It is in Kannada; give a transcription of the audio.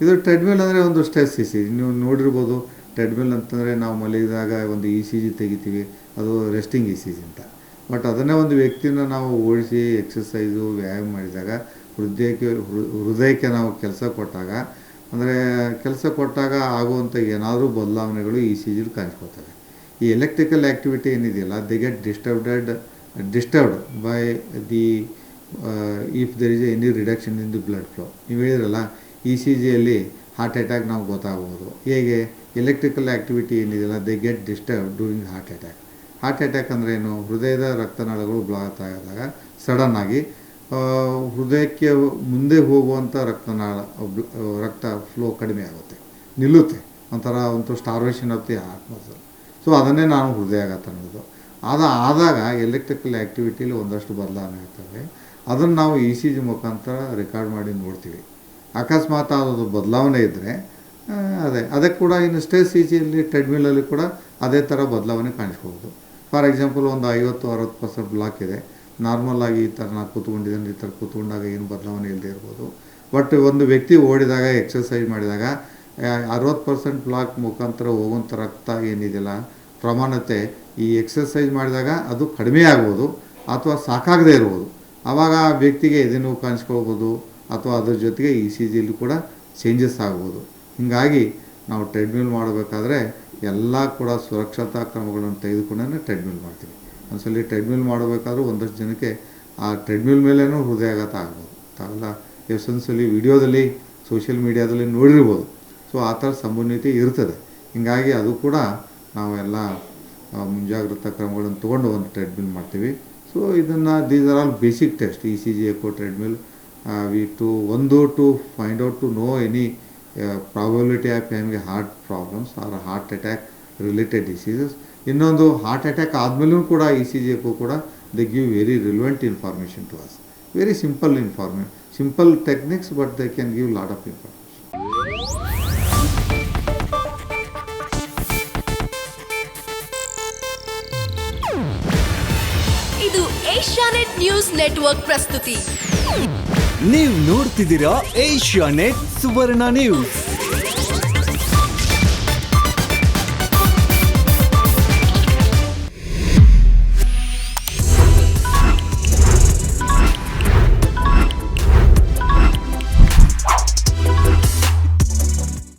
ಇದು ಟ್ರೆಡ್ಮಿಲ್ ಅಂದರೆ ಒಂದು ಸ್ಟ್ರೆಸ್ ಇ ಸಿ ಜಿ. ನೀವು ನೋಡಿರ್ಬೋದು, ಟ್ರೆಡ್ಮಿಲ್ ಅಂತಂದರೆ ನಾವು ಮಲಗಿದಾಗ ಒಂದು ಇ ಸಿ ಜಿ ತೆಗಿತೀವಿ, ಅದು ರೆಸ್ಟಿಂಗ್ ಇ ಸಿ ಜಿ ಅಂತ. ಬಟ್ ಅದನ್ನೇ ಒಂದು ವ್ಯಕ್ತಿನ ನಾವು ಓಡಿಸಿ ಎಕ್ಸಸೈಸು ವ್ಯಾಯಾಮ ಮಾಡಿದಾಗ ಹೃದಯಕ್ಕೆ ನಾವು ಕೆಲಸ ಕೊಟ್ಟಾಗ, ಅಂದರೆ ಕೆಲಸ ಕೊಟ್ಟಾಗ ಆಗುವಂಥ ಏನಾದರೂ ಬದಲಾವಣೆಗಳು ಇ ಸಿ ಜಿಲಿ ಕಾಣಿಸ್ಕೊಳ್ತವೆ. ಈ ಎಲೆಕ್ಟ್ರಿಕಲ್ ಆ್ಯಕ್ಟಿವಿಟಿ ಏನಿದೆಯಲ್ಲ, they get disturbed by the if there is any reduction in the blood flow. ನೀವು ಹೇಳಿದ್ರಲ್ಲ, ಇ ಸಿ ಜಿಯಲ್ಲಿ ಹಾರ್ಟ್ ಅಟ್ಯಾಕ್ ನಾವು ಗೊತ್ತಾಗ್ಬೋದು. ಹೇಗೆ? ಎಲೆಕ್ಟ್ರಿಕಲ್ ಆ್ಯಕ್ಟಿವಿಟಿ ಏನಿದೆಯಲ್ಲ, they get disturb during heart attack. Heart attack ಅಂದರೆ ಏನು? ಹೃದಯದ ರಕ್ತನಾಳಗಳು ಬ್ಲಾಕ್ ಆದಾಗ ಸಡನ್ನಾಗಿ ಹೃದಯಕ್ಕೆ ಮುಂದೆ ಹೋಗುವಂಥ ರಕ್ತ ಫ್ಲೋ ಕಡಿಮೆ ಆಗುತ್ತೆ, ನಿಲ್ಲುತ್ತೆ. ಒಂಥರ starvation of the heart muscle. So ಅದನ್ನೇ ನಾವು ಹೃದಯಾಘಾತ ಅನ್ನೋದು. ಆದಾಗ ಎಲೆಕ್ಟ್ರಿಕಲ್ ಆ್ಯಕ್ಟಿವಿಟಿಲಿ ಒಂದಷ್ಟು ಬದಲಾವಣೆ ಆಗ್ತವೆ. ಅದನ್ನು ನಾವು ಇ ಸಿ ಜಿ ಮುಖಾಂತರ ರೆಕಾರ್ಡ್ ಮಾಡಿ ನೋಡ್ತೀವಿ. ಅಕಸ್ಮಾತ್ ಅದು ಬದಲಾವಣೆ ಇದ್ದರೆ ಅದಕ್ಕೆ ಕೂಡ ಇನ್ನು ಸ್ಟ್ರೆಸ್ ಇ ಸಿ ಜಿಯಲ್ಲಿ ಟ್ರೆಡ್ಮಿಲಲ್ಲಿ ಕೂಡ ಅದೇ ಥರ ಬದಲಾವಣೆ ಕಾಣಿಸ್ಬೋದು. ಫಾರ್ ಎಕ್ಸಾಂಪಲ್, ಒಂದು 50-60% ಬ್ಲಾಕ್ ಇದೆ. ನಾರ್ಮಲಾಗಿ ಈ ಥರ ನಾನು ಕೂತ್ಕೊಂಡಿದ್ದೀನಿ, ಈ ಥರ ಕೂತ್ಕೊಂಡಾಗ ಏನು ಬದಲಾವಣೆ ಇಲ್ಲದೆ ಇರ್ಬೋದು. ಬಟ್ ಒಂದು ವ್ಯಕ್ತಿ ಓಡಿದಾಗ, ಎಕ್ಸಸೈಸ್ ಮಾಡಿದಾಗ 60% ಬ್ಲಾಕ್ ಮುಖಾಂತರ ಹೋಗುವಂಥ ರಕ್ತ ಏನಿದೆಯಲ್ಲ, ಪ್ರಮಾಣತೆ ಈ ಎಕ್ಸಸೈಸ್ ಮಾಡಿದಾಗ ಅದು ಕಡಿಮೆ ಆಗ್ಬೋದು ಅಥವಾ ಸಾಕಾಗದೇ ಇರ್ಬೋದು. ಆವಾಗ ಆ ವ್ಯಕ್ತಿಗೆ ಎದೆನೋವು ಕಾಣಿಸ್ಕೊಳ್ಬೋದು, ಅಥವಾ ಅದ್ರ ಜೊತೆಗೆ ಇ ಸಿ ಜಿಯಲ್ಲಿ ಕೂಡ ಚೇಂಜಸ್ ಆಗ್ಬೋದು. ಹೀಗಾಗಿ ನಾವು ಟ್ರೆಡ್ಮಿಲ್ ಮಾಡಬೇಕಾದ್ರೆ ಎಲ್ಲ ಕೂಡ ಸುರಕ್ಷತಾ ಕ್ರಮಗಳನ್ನು ತೆಗೆದುಕೊಂಡೇ ಟ್ರೆಡ್ಮಿಲ್ ಮಾಡ್ತೀವಿ. ಒಂದ್ಸಲಿ ಟ್ರೆಡ್ಮಿಲ್ ಮಾಡಬೇಕಾದ್ರೂ ಒಂದಷ್ಟು ಜನಕ್ಕೆ ಆ ಟ್ರೆಡ್ಮಿಲ್ ಮೇಲೇನೂ ಹೃದಯಾಘಾತ ಆಗ್ಬೋದು. ತಾವೆಲ್ಲ ಎಷ್ಟೊಂದ್ಸಲಿ ವಿಡಿಯೋದಲ್ಲಿ, ಸೋಷಿಯಲ್ ಮೀಡಿಯಾದಲ್ಲಿ ನೋಡಿರ್ಬೋದು. ಸೊ ಆ ಥರ ಸಂಭವನೀಯತೆ ಇರ್ತದೆ. ಹೀಗಾಗಿ ಅದು ಕೂಡ ನಾವೆಲ್ಲ ಮುಂಜಾಗ್ರತಾ ಕ್ರಮಗಳನ್ನು ತೊಗೊಂಡು ಒಂದು ಟ್ರೆಡ್ಮಿಲ್ ಮಾಡ್ತೀವಿ. So these are all basic test, E C G, echo, treadmill. To find out to know any probability of having heart problems or heart attack related diseases. ಇನ್ನೊಂದು, ಹಾರ್ಟ್ ಅಟ್ಯಾಕ್ ಆದಮೇಲೂ ಕೂಡ ಇ ಸಿ ಜಿಗೂ ಕೂಡ they give very relevant information to us. Very simple techniques, but they can give lot of information. ಇದು ಏಷ್ಯಾನೆಟ್ ನ್ಯೂಸ್ ನೆಟ್ವರ್ಕ್ ಪ್ರಸ್ತುತಿ. ನೀವು ನೋಡ್ತಿದ್ದೀರಾ ಏಷ್ಯಾನೆಟ್ ಸುವರ್ಣ ನ್ಯೂಸ್.